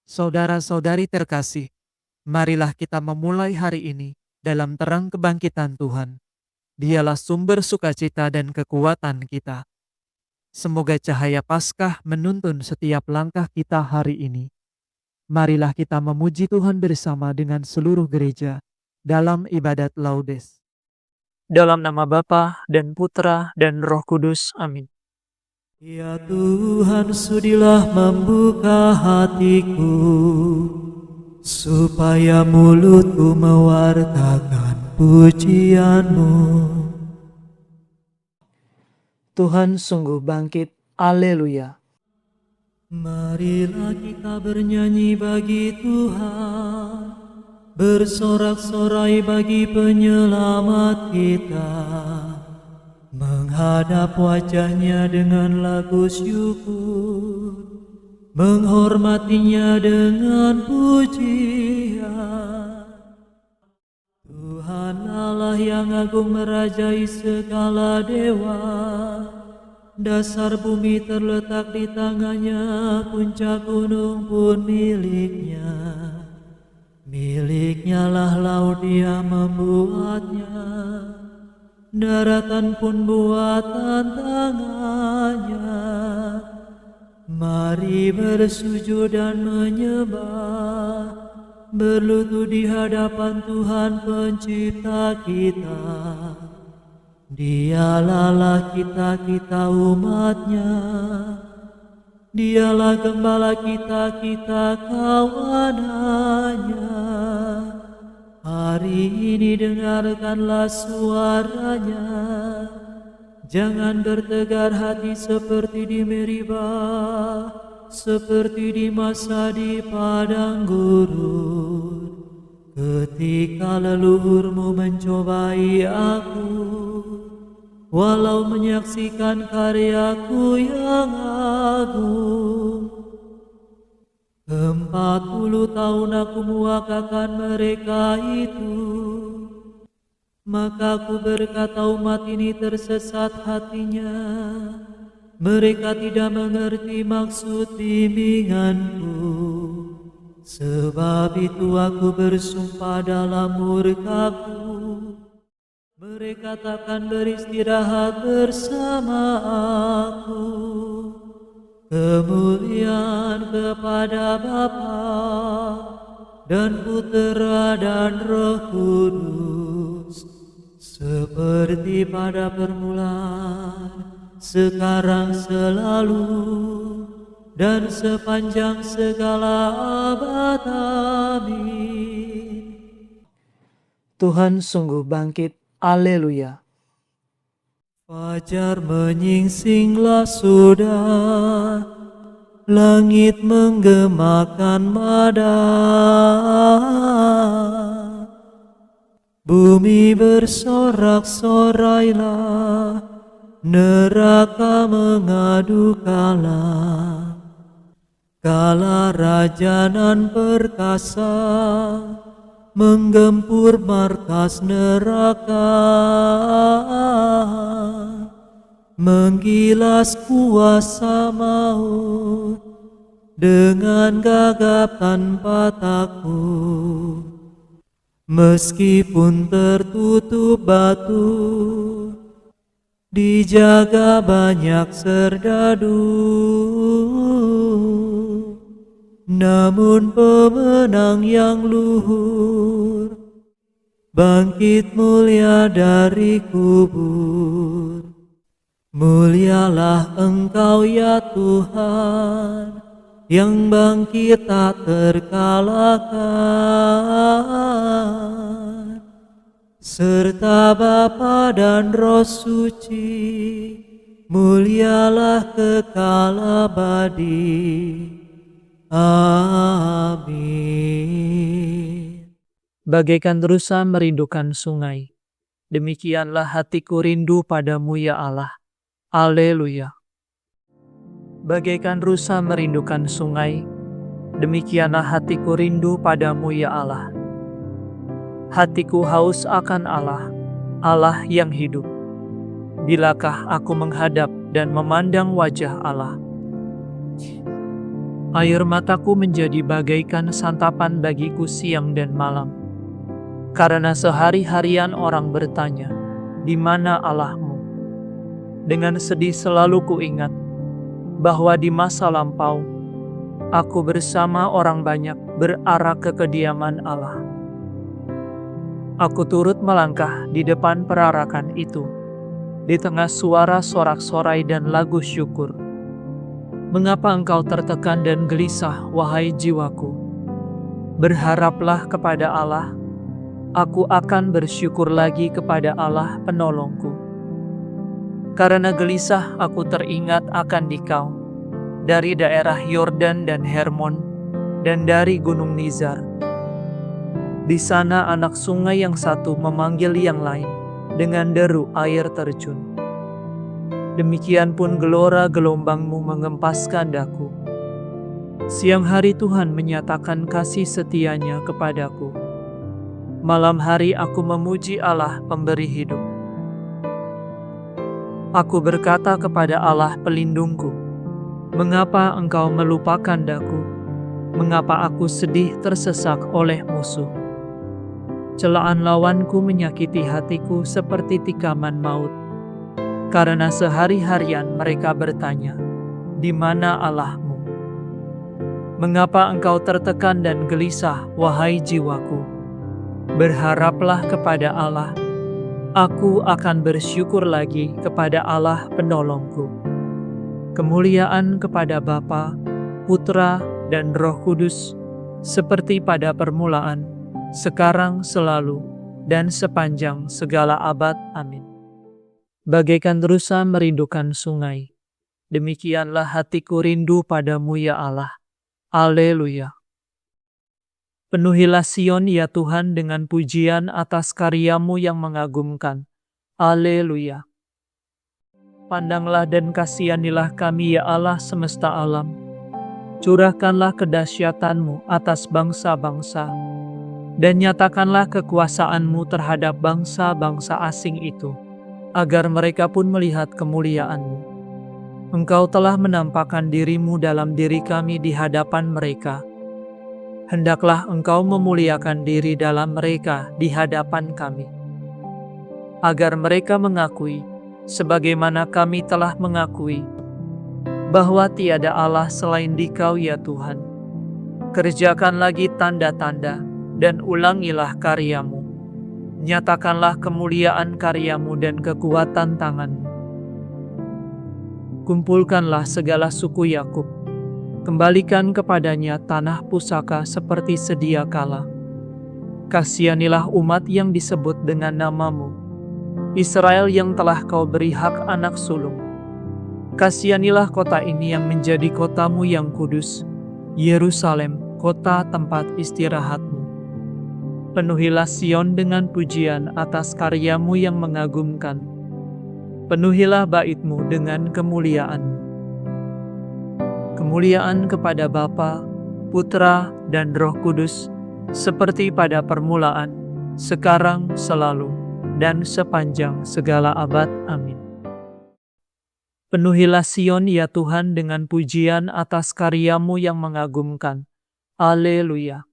Saudara-saudari terkasih, marilah kita memulai hari ini dalam terang kebangkitan Tuhan. Dialah sumber sukacita dan kekuatan kita. Semoga cahaya Paskah menuntun setiap langkah kita hari ini. Marilah kita memuji Tuhan bersama dengan seluruh gereja dalam ibadat Laudes. Dalam nama Bapa dan Putra dan Roh Kudus. Amin. Ya Tuhan, sudilah membuka hatiku, supaya mulutku mewartakan pujian-Mu. Tuhan sungguh bangkit. Haleluya. Marilah kita bernyanyi bagi Tuhan, bersorak-sorai bagi penyelamat kita, menghadap wajahnya dengan lagu syukur, menghormatinya dengan pujian. Tuhan Allah yang agung merajai segala dewa, dasar bumi terletak di tangannya, puncak gunung pun miliknya. Miliknya lah laut, Dia membuatnya, daratan pun buatan tangannya. Mari bersujud dan menyembah, berlutut di hadapan Tuhan pencipta kita. Dialah Allah kita umatnya, Dialah gembala kita kawanannya. Hari ini dengarkanlah suaranya, jangan bertegar hati seperti di Meribah, seperti di masa di padang gurun, ketika leluhurmu mencobai aku, walau menyaksikan karyaku yang agung. 40 tahun aku muakakan mereka itu, maka aku berkata umat ini tersesat hatinya, mereka tidak mengerti maksud bimbinganku. Sebab itu aku bersumpah dalam murkaku, mereka takkan beristirahat bersama aku. Kemuliaan kepada Bapa dan Putera dan Roh Kudus, seperti pada permulaan, sekarang, selalu, dan sepanjang segala abad. Amin. Tuhan sungguh bangkit. Haleluya. Fajar menyingsinglah sudah, langit menggemakan madan, bumi bersorak-sorailah, neraka mengadu kalah. Kala raja nan perkasa menggempur markas neraka, menggilas kuasa maut dengan gagap tanpa takut. Meskipun tertutup batu, dijaga banyak serdadu, namun pemenang yang luhur bangkit mulia dari kubur. Mulialah Engkau ya Tuhan, yang bangkit tak terkalahkan, serta Bapa dan Roh Suci, mulialah kekal abadi. Amin. Bagaikan rusa merindukan sungai, demikianlah hatiku rindu padamu ya Allah. Haleluya. Bagaikan rusa merindukan sungai, demikianlah hatiku rindu padamu ya Allah. Hatiku haus akan Allah, Allah yang hidup. Bilakah aku menghadap dan memandang wajah Allah? Air mataku menjadi bagaikan santapan bagiku siang dan malam. Karena sehari-harian orang bertanya, "Di mana Allahmu?" Dengan sedih selalu kuingat bahwa di masa lampau, aku bersama orang banyak berarah ke kediaman Allah. Aku turut melangkah di depan perarakan itu, di tengah suara sorak-sorai dan lagu syukur. Mengapa engkau tertekan dan gelisah, wahai jiwaku? Berharaplah kepada Allah, aku akan bersyukur lagi kepada Allah penolongku. Karena gelisah aku teringat akan Dikau, dari daerah Yordan dan Hermon, dan dari Gunung Nizar. Di sana anak sungai yang satu memanggil yang lain dengan deru air terjun. Demikian pun gelora gelombangmu mengempaskan daku. Siang hari Tuhan menyatakan kasih setianya kepadaku. Malam hari aku memuji Allah pemberi hidup. Aku berkata kepada Allah pelindungku, "Mengapa engkau melupakan daku? Mengapa aku sedih tersesak oleh musuh?" Celaan lawanku menyakiti hatiku seperti tikaman maut. Karena sehari-harian mereka bertanya, "Di mana Allahmu?" Mengapa engkau tertekan dan gelisah, wahai jiwaku? Berharaplah kepada Allah. Aku akan bersyukur lagi kepada Allah penolongku. Kemuliaan kepada Bapa, Putra, dan Roh Kudus, seperti pada permulaan, sekarang, selalu, dan sepanjang segala abad. Amin. Bagaikan rusa merindukan sungai, demikianlah hatiku rindu padamu ya Allah. Haleluya. Penuhilah Sion ya Tuhan dengan pujian atas karyamu yang mengagumkan. Haleluya. Pandanglah dan kasihanilah kami ya Allah semesta alam. Curahkanlah kedahsyatanmu atas bangsa-bangsa, dan nyatakanlah kekuasaanmu terhadap bangsa-bangsa asing itu, agar mereka pun melihat kemuliaan-Mu. Engkau telah menampakkan dirimu dalam diri kami di hadapan mereka. Hendaklah Engkau memuliakan diri dalam mereka di hadapan kami, agar mereka mengakui, sebagaimana kami telah mengakui, bahwa tiada Allah selain Dikau ya Tuhan. Kerjakan lagi tanda-tanda dan ulangilah karyamu. Nyatakanlah kemuliaan karyamu dan kekuatan tanganmu. Kumpulkanlah segala suku Yakub, kembalikan kepadanya tanah pusaka seperti sedia kala. Kasihanilah umat yang disebut dengan namamu, Israel yang telah kau beri hak anak sulung. Kasihanilah kota ini yang menjadi kotamu yang kudus, Yerusalem, kota tempat istirahatmu. Penuhilah Sion dengan pujian atas karyamu yang mengagumkan. Penuhilah baitmu dengan kemuliaan. Kemuliaan kepada Bapa, Putra, dan Roh Kudus, seperti pada permulaan, sekarang, selalu, dan sepanjang segala abad. Amin. Penuhilah Sion ya Tuhan dengan pujian atas karyamu yang mengagumkan. Haleluya.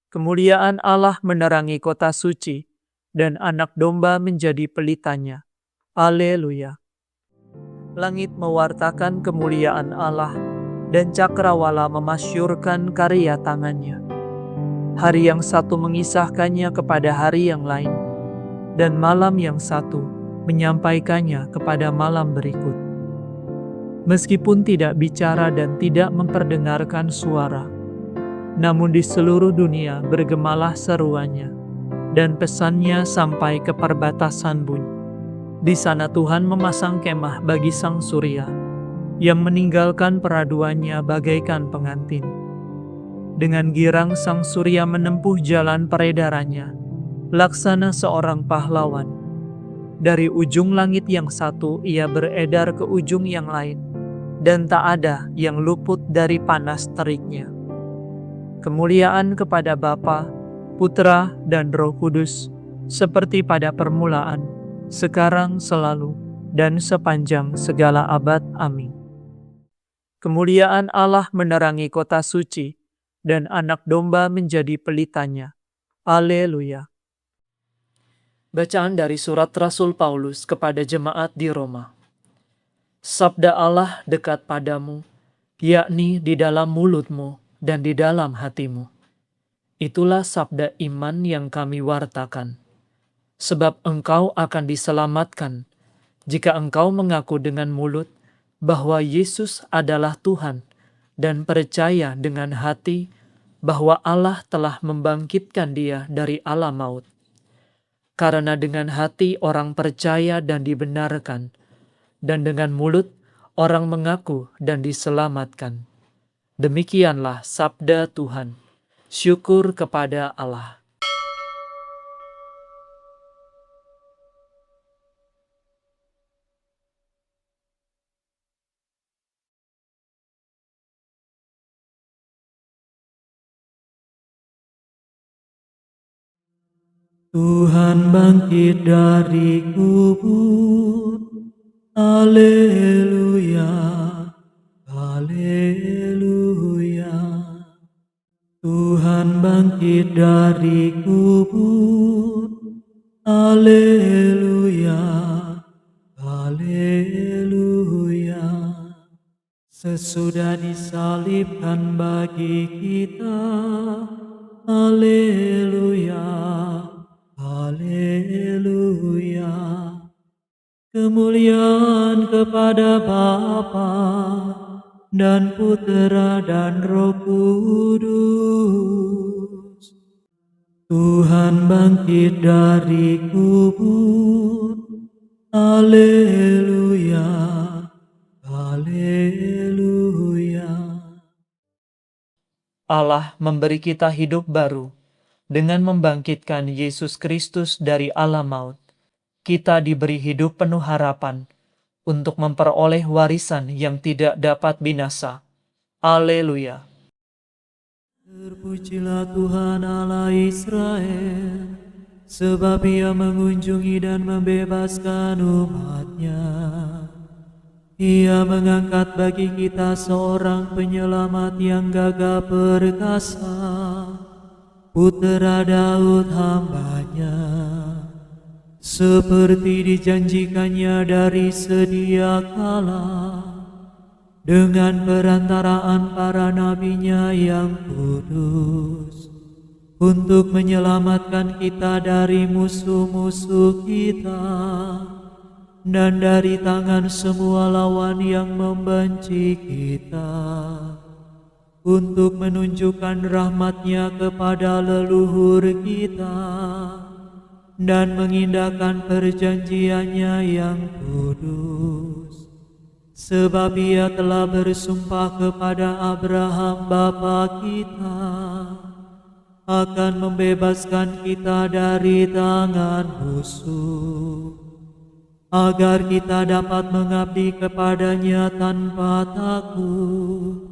Kemuliaan Allah menerangi kota suci, dan anak domba menjadi pelitanya. Haleluya. Langit mewartakan kemuliaan Allah, dan cakrawala memasyurkan karya tangannya. Hari yang satu mengisahkannya kepada hari yang lain, dan malam yang satu menyampaikannya kepada malam berikut. Meskipun tidak bicara dan tidak memperdengarkan suara, namun di seluruh dunia bergemalah seruannya, dan pesannya sampai ke perbatasan bumi. Di sana Tuhan memasang kemah bagi sang surya, yang meninggalkan peraduannya bagaikan pengantin. Dengan girang sang surya menempuh jalan peredarannya, laksana seorang pahlawan. Dari ujung langit yang satu ia beredar ke ujung yang lain, dan tak ada yang luput dari panas teriknya. Kemuliaan kepada Bapa, Putra, dan Roh Kudus, seperti pada permulaan, sekarang, selalu, dan sepanjang segala abad. Amin. Kemuliaan Allah menerangi kota suci, dan anak domba menjadi pelitanya. Haleluya. Bacaan dari surat Rasul Paulus kepada jemaat di Roma. Sabda Allah dekat padamu, yakni di dalam mulutmu dan di dalam hatimu. Itulah sabda iman yang kami wartakan. Sebab engkau akan diselamatkan jika engkau mengaku dengan mulut bahwa Yesus adalah Tuhan dan percaya dengan hati bahwa Allah telah membangkitkan Dia dari alam maut. Karena dengan hati orang percaya dan dibenarkan, dan dengan mulut orang mengaku dan diselamatkan. Demikianlah sabda Tuhan. Syukur kepada Allah. Tuhan bangkit dari kubur. Haleluya, haleluya. Tuhan bangkit dari kubur. Haleluya, haleluya. Sesudah disalibkan bagi kita. Haleluya, haleluya. Kemuliaan kepada Bapa dan Putera dan Roh Kudus. Tuhan bangkit dari kubur. Haleluya, haleluya. Allah memberi kita hidup baru dengan membangkitkan Yesus Kristus dari alam maut. Kita diberi hidup penuh harapan untuk memperoleh warisan yang tidak dapat binasa. Haleluya. Terpujilah Tuhan Allah Israel, sebab Ia mengunjungi dan membebaskan umat-Nya. Ia mengangkat bagi kita seorang penyelamat yang gagah perkasa, Putera Daud hamba-Nya. Seperti dijanjikannya dari sedia kala, dengan perantaraan para nabinya yang kudus, untuk menyelamatkan kita dari musuh-musuh kita, dan dari tangan semua lawan yang membenci kita, untuk menunjukkan rahmat-Nya kepada leluhur kita, dan mengindahkan perjanjiannya yang kudus. Sebab Ia telah bersumpah kepada Abraham bapa kita, akan membebaskan kita dari tangan musuh, agar kita dapat mengabdi kepada-Nya tanpa takut,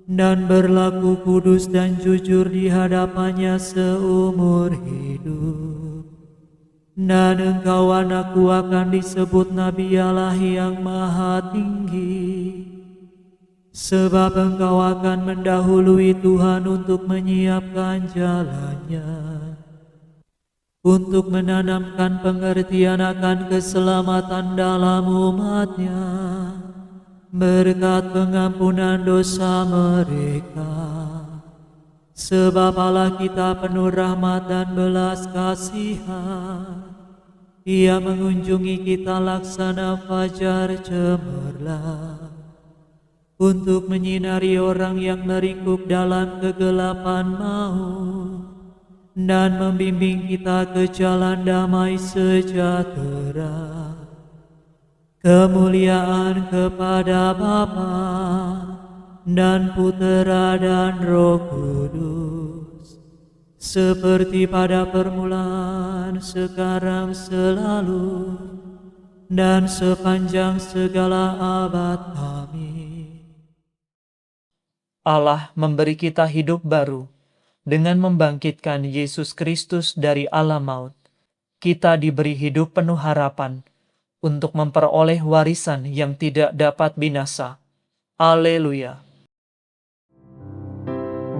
dan berlaku kudus dan jujur di hadapan-Nya seumur hidup. Dan engkau anakku akan disebut Nabi Allah yang Maha Tinggi, sebab engkau akan mendahului Tuhan untuk menyiapkan jalan-Nya, untuk menanamkan pengertian akan keselamatan dalam umat-Nya, berkat pengampunan dosa mereka. Sebab Allah kita penuh rahmat dan belas kasihan. Ia mengunjungi kita laksana fajar cemerlang, untuk menyinari orang yang meringkuk dalam kegelapan maut, dan membimbing kita ke jalan damai sejahtera. Kemuliaan kepada Bapa dan Putera dan Roh Kudus, seperti pada permulaan, sekarang, selalu, dan sepanjang segala abad. Amin. Allah memberi kita hidup baru dengan membangkitkan Yesus Kristus dari alam maut. Kita diberi hidup penuh harapan untuk memperoleh warisan yang tidak dapat binasa. Haleluya.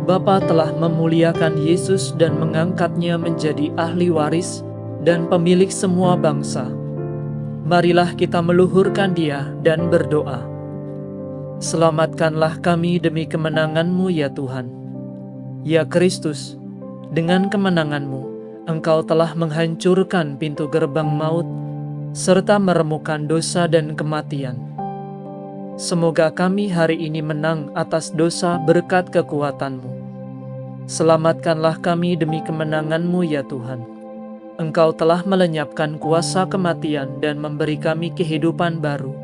Bapa telah memuliakan Yesus dan mengangkatnya menjadi ahli waris dan pemilik semua bangsa. Marilah kita meluhurkan Dia dan berdoa. Selamatkanlah kami demi kemenangan-Mu ya Tuhan. Ya Kristus, dengan kemenangan-Mu, Engkau telah menghancurkan pintu gerbang maut serta meremukkan dosa dan kematian. Semoga kami hari ini menang atas dosa berkat kekuatan-Mu. Selamatkanlah kami demi kemenangan-Mu ya Tuhan. Engkau telah melenyapkan kuasa kematian dan memberi kami kehidupan baru.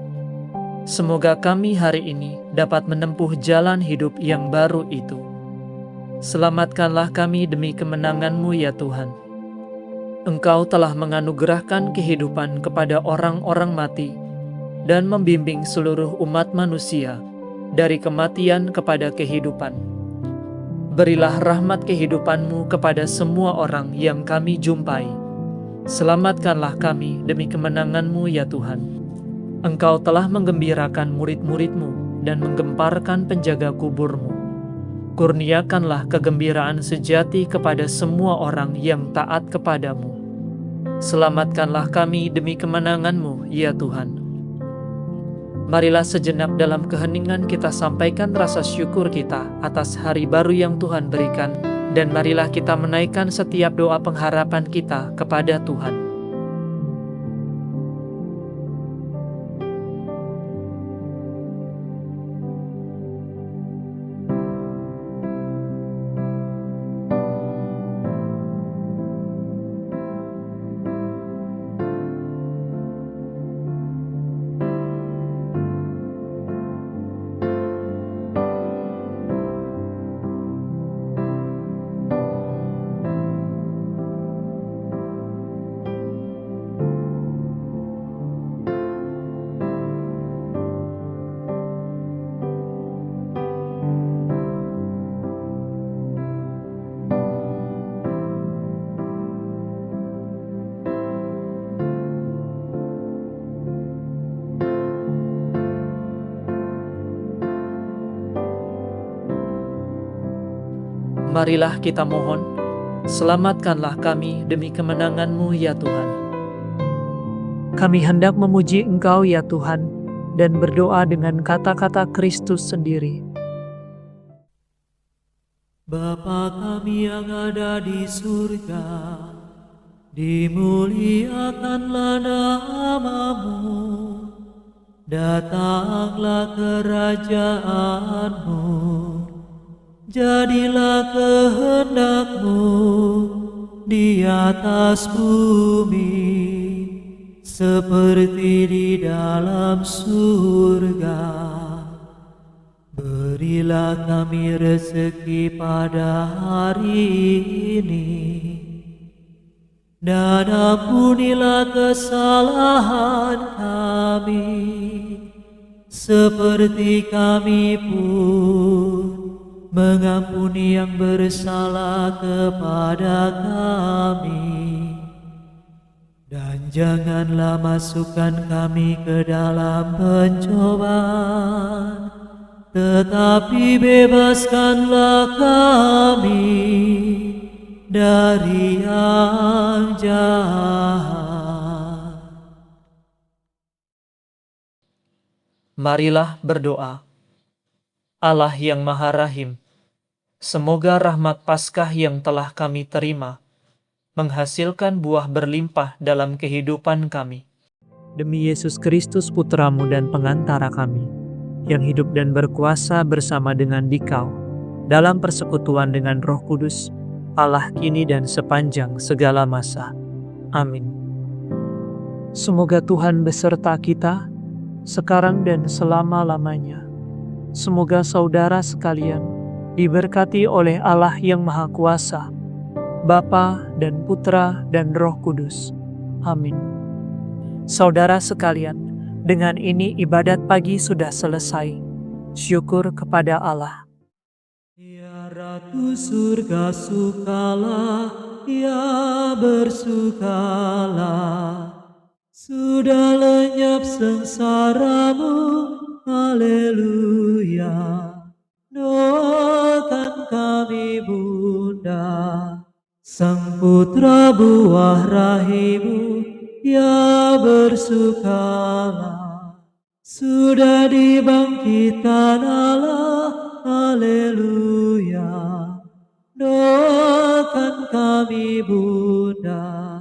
Semoga kami hari ini dapat menempuh jalan hidup yang baru itu. Selamatkanlah kami demi kemenangan-Mu ya Tuhan. Engkau telah menganugerahkan kehidupan kepada orang-orang mati dan membimbing seluruh umat manusia dari kematian kepada kehidupan. Berilah rahmat kehidupan-Mu kepada semua orang yang kami jumpai. Selamatkanlah kami demi kemenangan-Mu ya Tuhan. Engkau telah menggembirakan murid-murid-Mu dan menggemparkan penjaga kubur-Mu. Kurniakanlah kegembiraan sejati kepada semua orang yang taat kepada-Mu. Selamatkanlah kami demi kemenangan-Mu ya Tuhan. Marilah sejenak dalam keheningan kita sampaikan rasa syukur kita atas hari baru yang Tuhan berikan, dan marilah kita menaikkan setiap doa pengharapan kita kepada Tuhan. Marilah kita mohon, selamatkanlah kami demi kemenangan-Mu ya Tuhan. Kami hendak memuji Engkau ya Tuhan, dan berdoa dengan kata-kata Kristus sendiri. Bapa kami yang ada di surga, dimuliakanlah nama-Mu, datanglah kerajaan-Mu, jadilah kehendak-Mu di atas bumi, seperti di dalam surga. Berilah kami rezeki pada hari ini, dan ampunilah kesalahan kami, seperti kami pun mengampuni yang bersalah kepada kami. Dan janganlah masukkan kami ke dalam pencobaan, tetapi bebaskanlah kami dari yang jahat. Marilah berdoa. Allah yang Maha Rahim, semoga rahmat Paskah yang telah kami terima menghasilkan buah berlimpah dalam kehidupan kami. Demi Yesus Kristus Putra-Mu dan pengantara kami, yang hidup dan berkuasa bersama dengan Dikau, dalam persekutuan dengan Roh Kudus, Allah kini dan sepanjang segala masa. Amin. Semoga Tuhan beserta kita, sekarang dan selama-lamanya. Semoga saudara sekalian diberkati oleh Allah yang Maha Kuasa, Bapa dan Putra dan Roh Kudus. Amin. Saudara sekalian, dengan ini ibadat pagi sudah selesai. Syukur kepada Allah. Ya Ratu surga sukalah, ya bersukalah. Sudah lenyap sengsaramu, haleluya. Doakan kami Bunda, Sang Putra buah rahimu, ya bersukalah. Sudah dibangkitkan Allah, haleluya. Doakan kami Bunda.